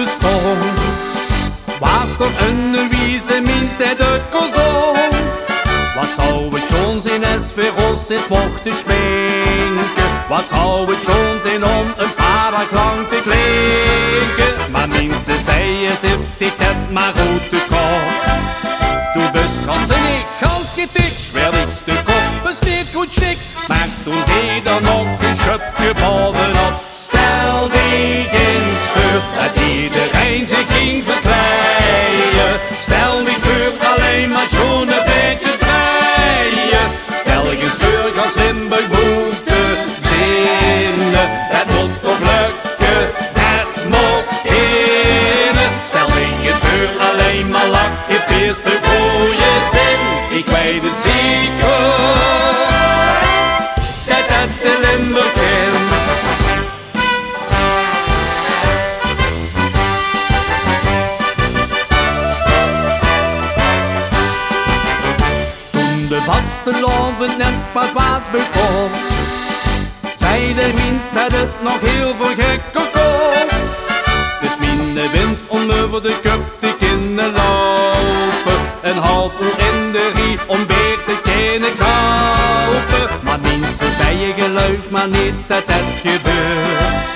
bestond, was er underwijze minst de kozon. Wat zou het schon zijn als voor ons eens mochten schminken? Wat zou het schon zijn om een paraklank te klinken? Maar mensen zeiden zit dit het maar goed te kop. Du bist ganz nicht gedicht, wer dich de kop is niet goed stik. Maar toen deed er nog een schupje bovenop. Stel dich eens voor dat iedereen zich ging verkleien. Stel niet voor alleen maar schon een beetje vrijen. Stel ik eens voor als Limburg moet te zinnen. Het moet toch lukken, het moet kunnen. Stel ik eens voor alleen maar lachen, feest de goeie zin. Ik weet het zeker, dat de Limburg kent. De vastelavond net pas was begonnen, zei de minst dat het nog heel veel gekker kost. Dus minder winst om over de cup te kunnen lopen, een half uur in de rie om beer te kunnen kopen. Maar mensen zeiden geloof maar niet dat het gebeurt.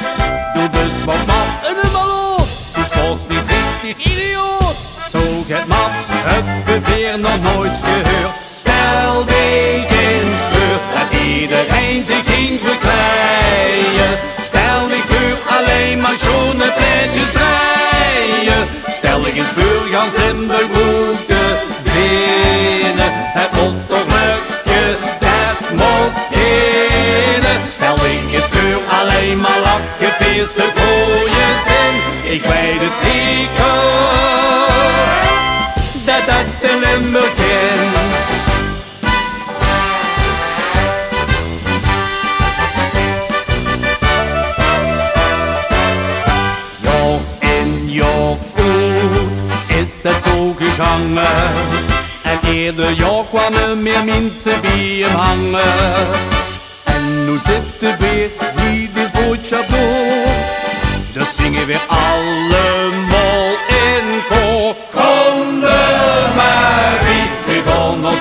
Doe dus maar maf en een maloot, dus volgens niet richtig idioot. Zo het maf, het beveer nog nooit gehoord. Stel dich eens voor dat iedereen zich ging verkleien. Stel dich voor alleen maar schone pleetjes draaien. Stel dich eens voor gans Limburg moet te zinnen. Het moet toch lukken, het moet kunnen. Stel dich eens voor alleen maar lachen, feest de goeie zin. Ik weet het zeker, dat de Limburg kent. Is dat zo gegangen? En eerder jaar kwamen meer mensen bij hem hangen. En nu zitten weer ieders boodschap door. Dus zingen we allemaal in koor. Kom de Marie, we gaan ons